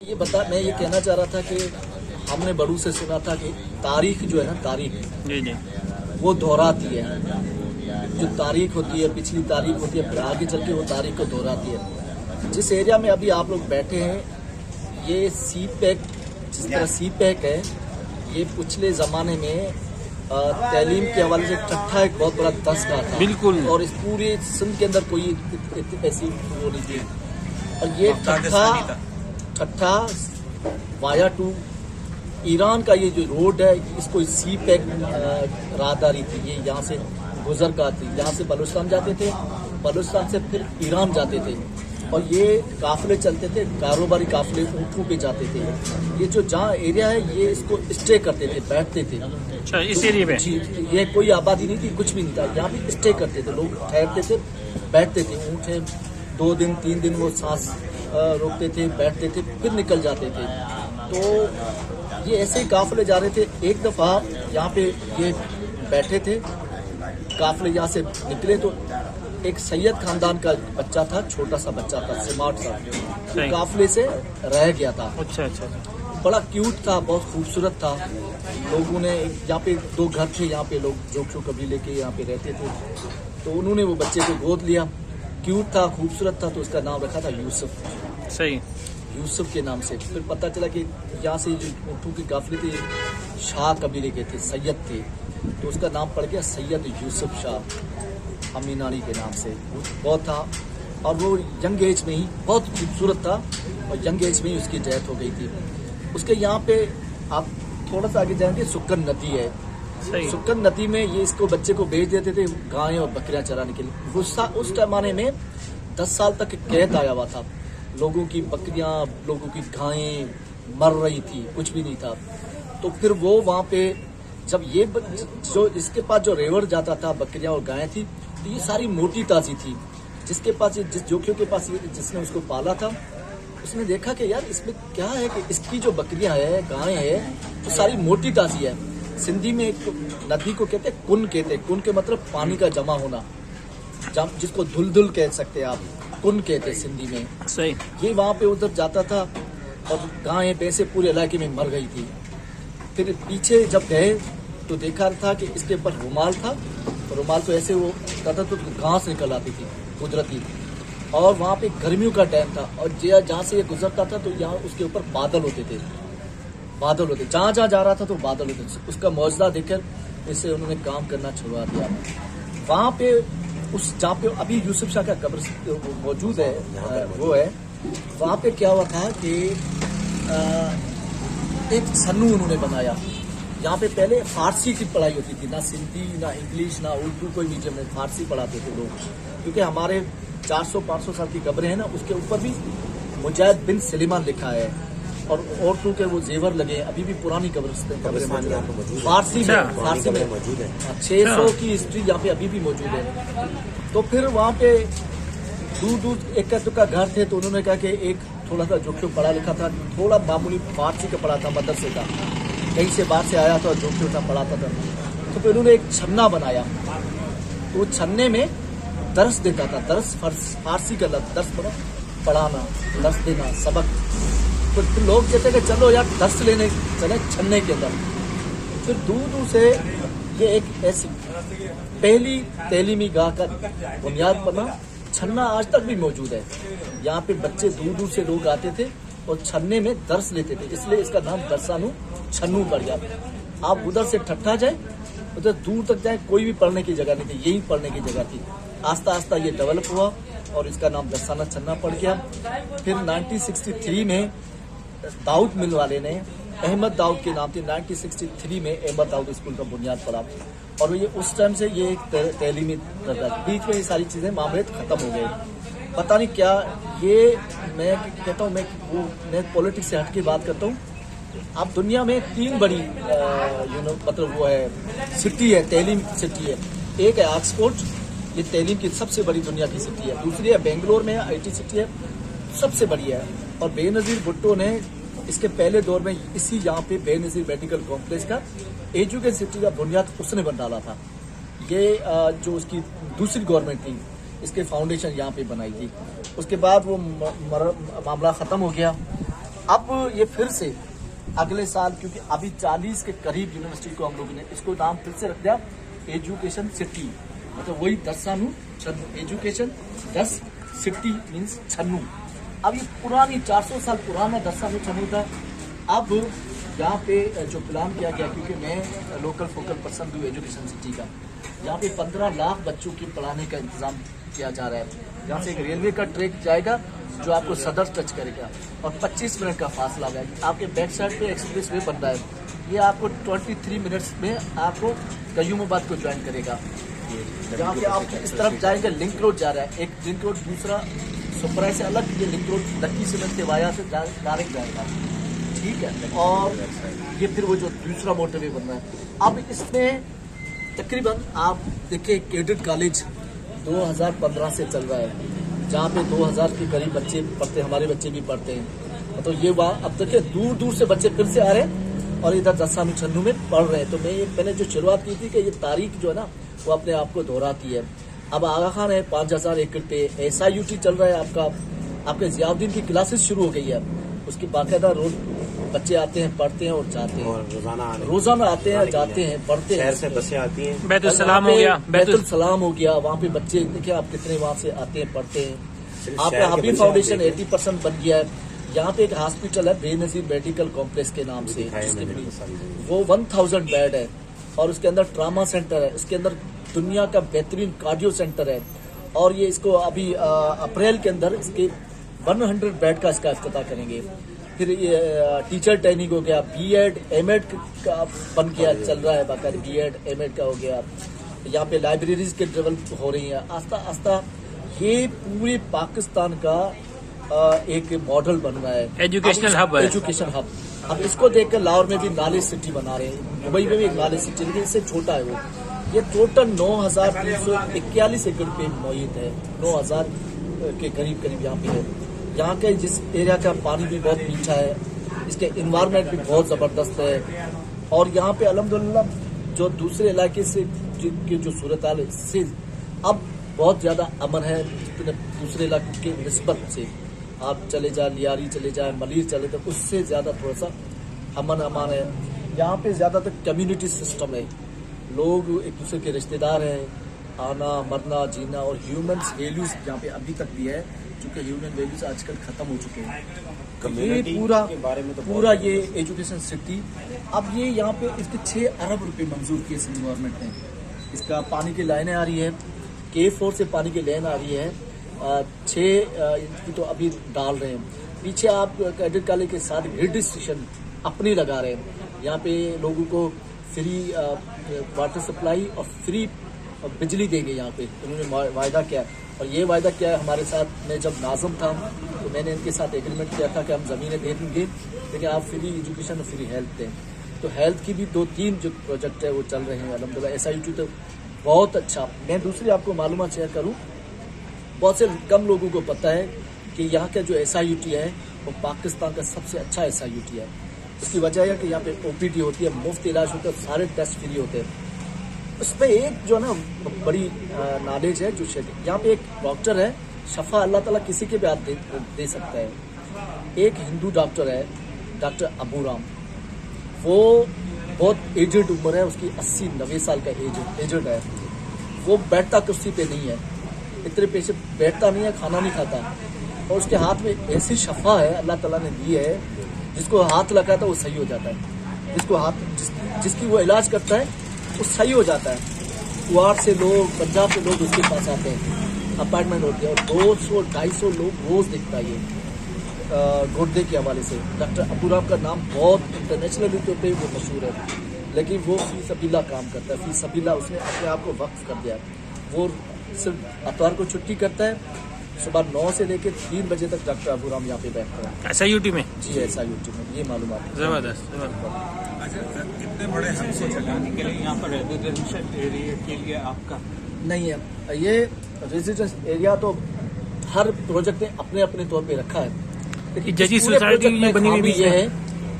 मैं ये कहना चाह रहा था कि हमने बड़ों से सुना था कि तारीख जो है ना, तारीख जी जी वो दोहराती है। जो तारीख होती है, पिछली तारीख होती है, फिर आगे चल के वो तारीख को दोहराती है। जिस एरिया में अभी आप लोग बैठे हैं, ये सी पैक, जिस तरह सी पैक है, ये पिछले ज़माने में तालीम के हवाले से ठट्ठा एक बहुत बड़ा दस्तगाह था। बिल्कुल। और इस पूरे सिंध के अंदर कोई ऐसी वो नहीं थी। और ये ठट्ठा वाया टू ईरान का ये जो रोड है, इसको सी पैक राहदारी थी। ये यहाँ से गुजर का थी, यहाँ से बलूचिस्तान जाते थे, बलूचिस्तान से फिर ईरान जाते थे। और ये काफिले चलते थे, कारोबारी काफिले ऊँटों पे जाते थे। ये जो जहाँ एरिया है, ये इसको स्टे करते थे, बैठते थे। अच्छा, इस एरिया में? जी, ये कोई आबादी नहीं थी, कुछ भी नहीं था। यहाँ पे स्टे करते थे लोग, ठहरते थे, बैठते थे। ऊँट है, 2 दिन 3 दिन वो सांस रोकते थे, बैठते थे, फिर निकल जाते थे। तो ये ऐसे ही काफिले जा रहे थे। एक दफ़ा यहाँ पे ये बैठे थे, काफिले यहाँ से निकले तो एक सैयद खानदान का बच्चा था, छोटा सा बच्चा था, स्मार्ट सा, तो काफिले से रह गया था। अच्छा अच्छा, बड़ा क्यूट था, बहुत खूबसूरत था। लोगों ने, यहाँ पे 2 घर थे, यहाँ पे लोग जोक्षो कबीले के यहाँ पे रहते थे, तो उन्होंने वो बच्चे को गोद लिया। क्यूट था, खूबसूरत था, तो उसका नाम रखा था यूसुफ। सही। यूसुफ के नाम से। फिर पता चला कि यहाँ से जो ऊँटों के काफिले थे, शाह कबीले के थे, सैयद थे, तो उसका नाम पड़ गया सैयद यूसुफ शाह अमीनानी के नाम से। बहुत था, और वो यंग एज में ही बहुत खूबसूरत था, और यंग एज में ही उसकी डेथ हो गई थी। उसके यहाँ पे आप थोड़ा सा आगे जाएंगे, सुक्कन नदी है। सुक्कन नदी में ये इसको बच्चे को भेज देते थे गायें और बकरियां चराने के लिए। उस जमाने में 10 साल तक कैद आया हुआ था। लोगों की बकरियां, लोगों की गायें मर रही थी, कुछ भी नहीं था। तो फिर वो वहाँ पे जब ये जो इसके पास जो रेवड़ जाता था, बकरियां और गायें थी, तो ये सारी मोटी ताजी थी। जिसके पास, जिस जोखियों के पास जिसने उसको पाला था, उसने देखा कि यार इसमें क्या है कि इसकी जो बकरियां है, गायें है, तो सारी मोटी ताजी है। सिंधी में एक नदी को कहते हैं कुन, कहते हैं कुन के मतलब पानी का जमा होना, जिसको धुल कह सकते हैं आप, कुन कहते हैं सिंधी में। सही। ये वहाँ पे उधर जाता था और गायें भैंसे पूरे इलाके में मर गई थी। फिर पीछे जब गए तो देखा था कि इसके ऊपर रुमाल था, रुमाल तो ऐसे वो करता तो घास निकल आती थी कुदरती। और वहाँ पे गर्मियों का टाइम था, और जहाँ से ये गुजरता था तो यहाँ उसके ऊपर बादल होते थे, बादल होते, जहाँ जहाँ जा रहा था तो बादल होते थे। उसका मौजदा देखकर इससे उन्होंने काम करना छुड़वा दिया। वहाँ पे उस जहाँ पे अभी यूसुफ शाह का कब्र मौजूद है, वो है, वहाँ पे क्या हुआ था कि एक सन्नू उन्होंने बनाया। यहाँ पे पहले फारसी की पढ़ाई होती थी, ना सिंधी, ना इंग्लिश, ना उर्दू, कोई मीडियम में फारसी पढ़ाते थे लोग। क्योंकि हमारे 400-500 साल की कब्रें हैं ना, उसके ऊपर भी मुजाहिद बिन सलीमान लिखा है, और औरतों के वो जेवर लगे। अभी भी पुरानी कब्रें फारसी में मौजूद है। 600 की हिस्ट्री यहाँ पे अभी भी मौजूद है। तो फिर वहाँ पे दूर एक का घर थे, तो उन्होंने कहा कि एक थोड़ा सा जोखियो पढ़ा लिखा था, थोड़ा मामूली फारसी का पढ़ा था, मदरसे का, कहीं से बाहर से आया था, जोखियो था, पढ़ाता था। तो फिर उन्होंने एक छन्ना बनाया, तो वो छन्ने में दर्स देता था। दर्स फारसी का दर्स पढ़ाना, दर्स देना, सबक। तो फिर लोग कहते कि चलो यार दर्स लेने चले छन्ने के अंदर। फिर दूर से ये एक ऐसी पहली तैलीमी गाह का बुनियाद बना। छन्ना आज तक भी मौजूद है। यहाँ पे बच्चे दूर से लोग आते थे और छन्ने में दर्स लेते थे, इसलिए इसका नाम दरसानू छन्नू पड़ गया। आप उधर से ठट्ठा जाए, उधर दूर तक जाए, कोई भी पढ़ने की जगह नहीं थी, यही पढ़ने की जगह थी। आस्ता आस्ता ये डेवलप हुआ और इसका नाम दरसाना छन्ना पड़ गया। फिर 1963 में दाऊद मिल वाले ने, अहमद दाऊद के नाम थे, 1963 में अहमद दाऊद स्कूल का बुनियाद पड़ा। और ये उस टाइम से ये एक तैलीमी बीच में ये सारी चीज़ें मामले खत्म हो गए। पता नहीं क्या, ये मैं कहता हूँ, मैं पॉलिटिक्स से हट के बात करता हूँ। अब दुनिया में 3 बड़ी मतलब वो है सिटी है, तैलीम सिटी है। एक है ऑक्सफोर्ड, ये तैलीम की सबसे बड़ी दुनिया की सिटी है। दूसरी है बेंगलोर में, IT सिटी है, सबसे बड़ी है। और बेनज़ीर भुट्टो ने इसके पहले दौर में इसी यहाँ पे बेनज़ीर मेडिकल कॉम्प्लेक्स का एजुकेशन सिटी का बुनियाद उसने बन डाला था। ये जो उसकी दूसरी गवर्नमेंट थी, इसके फाउंडेशन यहाँ पे बनाई थी। उसके बाद वो मामला ख़त्म हो गया। अब ये फिर से अगले साल, क्योंकि अभी 40 के करीब यूनिवर्सिटी को हम लोगों ने इसको नाम फिर से रख दिया एजुकेशन सिटी, मतलब वही दसानू छन्नू, एजुकेशन 10 सिटी मीन्स छन्नू। अब ये पुरानी 400 साल पुराना दसानू छन्नू था। अब यहाँ पे जो प्लान किया गया, क्योंकि मैं लोकल फोकल पर्सन हूँ एजुकेशन सिटी का, यहाँ पे 15 लाख बच्चों की पढ़ाने का इंतजाम किया जा रहा है। यहाँ से एक रेलवे का ट्रैक जाएगा जो आपको सदर टच करेगा और 25 मिनट का फासला है। आपके बैक साइड पे एक्सप्रेस वे बन रहा है, ये आपको 23 मिनट्स में आपको कयूमाबाद को ज्वाइन करेगा। यहाँ पे आप इस तरफ जाएंगे, लिंक रोड जा रहा है, एक लिंक रोड, दूसरा सुपराय से अलग ये लिंक रोड लक्की सीमेंट के वाया से डायरेक्ट जाएगा, ठीक है। और ये फिर वो जो दूसरा मोटरवे बन रहा है। अब इसमें तकरीबन आप देखिए कैडेट कॉलेज 2015 से चल रहा है, जहाँ पे 2000 के करीब बच्चे पढ़ते हैं, हमारे बच्चे भी पढ़ते हैं। तो ये अब देखिए दूर दूर से बच्चे फिर से आ रहे हैं और इधर दसानू छन्नू में पढ़ रहे हैं। तो मैंने जो शुरुआत की थी कि ये तारीख जो है ना वो अपने आप को दोहराती है। अब आगा खान है 5000 एकड़ पे, SIUT चल रहा है आपका, आपके जियाउद्दीन की क्लासेस शुरू हो गई है, उसकी बाकायदा रोज बच्चे आते हैं, पढ़ते हैं और जाते हैं, और रोजाना आते हैं, जाते हैं, पढ़ते हैं। शहर से बसें आती हैं, बैतुल सलाम हो गया, वहाँ पे बच्चे देखिए आप कितने वहाँ से आते हैं, पढ़ते हैं। आपका हबीब फाउंडेशन 80% बन गया है। यहाँ पे एक हॉस्पिटल है बेनजीर मेडिकल कॉम्प्लेक्स के नाम से, वो 1000 बेड है और उसके अंदर ट्रामा सेंटर है, इसके अंदर दुनिया का बेहतरीन कार्डियो सेंटर है। और ये इसको अभी अप्रैल के अंदर इसके 100 बेड का इसका इफ्तिताह करेंगे। फिर ये टीचर ट्रेनिंग हो गया, BEd M.Ed का बन गया, चल रहा है बाकायदा, BEd M.Ed का हो गया। यहाँ पे लाइब्रेरीज के डेवलप हो रही हैं आस्ता आस्ता। ये पूरे पाकिस्तान का एक मॉडल बन रहा है, एजुकेशनल हब है, एजुकेशन हब। अब इसको देखकर लाहौर में भी नॉलेज सिटी बना रहे हैं, दुबई में भी एक नॉलेज सिटी, लेकिन इससे छोटा है वो। ये टोटल 9341 एकड़ पे मौजूद है, 9000 के करीब यहाँ पे है। यहाँ के जिस एरिया का पानी भी बहुत मीठा है, इसके इन्वायरमेंट भी बहुत ज़बरदस्त है। और यहाँ पे अल्हम्दुलिल्लाह जो दूसरे इलाके से की जो सूरत हाल है, इससे अब बहुत ज़्यादा अमन है जितने दूसरे इलाके के निस्बत से। आप चले जाए लियारी चले जाए, मलीर चले जाए, उससे ज़्यादा थोड़ा सा अमान है। यहाँ पे ज़्यादातर कम्युनिटी सिस्टम है, लोग एक दूसरे के रिश्तेदार हैं, आना मरना जीना, और ह्यूमन्स वैल्यूज यहाँ पे अभी तक भी है, क्योंकि ह्यूमन वैल्यूज आजकल खत्म हो चुके हैं। ये पूरा ये एजुकेशन सिटी, अब ये यहाँ पे इसके 6 अरब रुपए मंजूर किए सिंध गवर्नमेंट ने। इसका पानी की लाइनें आ रही है, K4 से पानी की लाइन आ रही है, 6 इंच की तो अभी डाल रहे हैं। पीछे आप कैडेट कॉलेज के साथ ग्रिड स्टेशन अपनी लगा रहे हैं। यहाँ पे लोगों को फ्री वाटर सप्लाई और फ्री बिजली देंगे। यहाँ पे उन्होंने वायदा किया है, और ये वायदा किया है हमारे साथ में। जब नाज़म था तो मैंने इनके साथ एग्रीमेंट किया था कि हम ज़मीनें दे देंगे, लेकिन आप फ्री एजुकेशन और फ्री हेल्थ दें। तो हेल्थ की भी 2-3 जो प्रोजेक्ट है वो चल रहे हैं अल्हम्दुलिल्लाह। SIUT तो बहुत अच्छा। मैं दूसरी आपको मालूमात शेयर करूँ, बहुत से कम लोगों को पता है कि यहाँ का जो SIUT है वो पाकिस्तान का सबसे अच्छा SIUT है। इसकी वजह है कि यहाँ पे OPD होती है, मुफ्त इलाज होता है, सारे टेस्ट फ्री होते हैं। उस पर एक जो ना बड़ी नॉलेज है, जो यहाँ पे एक डॉक्टर है, शफा अल्लाह ताला किसी के भी हाथ दे सकता है। एक हिंदू डॉक्टर है, डॉक्टर अबू राम, वो बहुत एजड उम्र है उसकी, 80-90 साल का एजड है। वो बैठता कुर्सी पे नहीं है, इतने पैसे बैठता नहीं है, खाना नहीं खाता, और उसके हाथ में ऐसी शफा है अल्लाह ताला ने दी है, जिसको हाथ लगाता है वो सही हो जाता है, जिसको जिसकी वो इलाज करता है वो सही हो जाता है। कुआर से लोग, पंजाब से लोग उसके पास आते हैं, अपॉइंटमेंट होती है, और 200-250 लोग रोज दिखता है ये गुर्दे के हवाले से। डॉक्टर अबू राम का नाम बहुत इंटरनेशनली तौर पे वो मशहूर है, लेकिन वो फी सबीला काम करता है, फी सबीला उसने अपने आप को वक्फ कर दिया। वो सिर्फ अतवार को छुट्टी करता है, सुबह 9 से लेकर 3 बजे तक डॉक्टर अबू राम यहाँ पे बैठता है। SIUT में? जी SIUT में, ये मालूमात। जबरदस्त। कितने बड़े हब से चलाने के लिए यहाँ पर रेजिडेंशियल एरिया के लिए आपका नहीं है? ये रेजिडेंस एरिया तो हर प्रोजेक्ट ने अपने अपने तौर पे रखा है, लेकिन जैसी इस पूरे सोसाइटी प्रोजेक्ट में बनी हुई खामी भी ये है,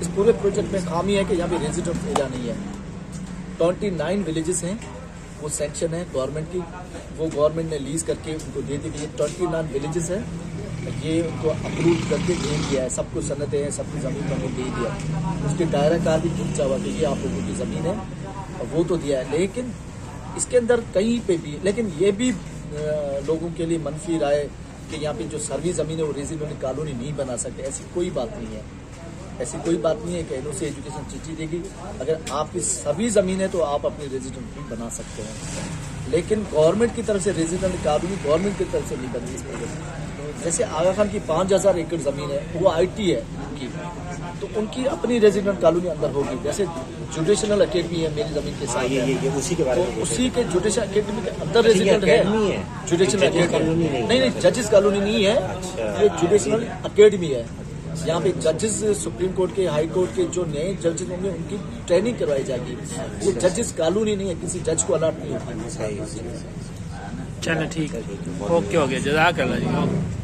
इस पूरे प्रोजेक्ट में खामी है कि यहाँ पे रेजिडेंस एरिया नहीं है। 29 विलेजेस हैं, वो सेक्शन है गवर्नमेंट की, वो गवर्नमेंट ने लीज करके उनको दे दी गई है। 29 विलेजेस है, ये उनको अप्रूव करके भेज दिया है, सबको सनतें हैं, सबकी ज़मीन पर दे दिया। उसके दायरा कार भी खींचा हुआ कि ये आप लोगों की ज़मीन है, और वो तो दिया है। लेकिन इसके अंदर कहीं पे भी, लेकिन ये भी लोगों के लिए मनफी राय कि यहाँ पे जो सर्वी ज़मीन है वो रेजिडेंट कॉलोनी नहीं बना सकते, ऐसी कोई बात नहीं है। ऐसी कोई बात नहीं है कि एनओसी एजुकेशन चिट्ठी देगी। अगर आपकी सभी ज़मीन है तो आप अपनी रेजिडेंट भी बना सकते हैं, लेकिन गवर्नमेंट की तरफ से रेजिडेंट कॉलोनी गवर्नमेंट की तरफ से नहीं बनती इस पर। जैसे आगा खान की 5000 एकड़ ज़मीन है, वो आईटी है उनकी, तो उनकी अपनी रेजिडेंट कॉलोनी अंदर होगी। जैसे जुडिशनल अकेडमी है मेरी ज़मीन के साथ, ये उसी के बारे में तो उसी के जुडिशनल अकेडमी के अंदर रेजिडेंट है। जुडिशनल अकेडमी नहीं, जजेस कॉलोनी नहीं है, ये जुडिशनल अकेडमी है। यहाँ पे जजेस सुप्रीम कोर्ट के, हाई कोर्ट के जो नए जजेस होंगे उनकी ट्रेनिंग करवाई जाएगी। ये जजेस कॉलोनी नहीं है, किसी जज को अलॉट नहीं होगी। चलो ठीक है, ओके हो गया, जज़ाकल्लाह जी।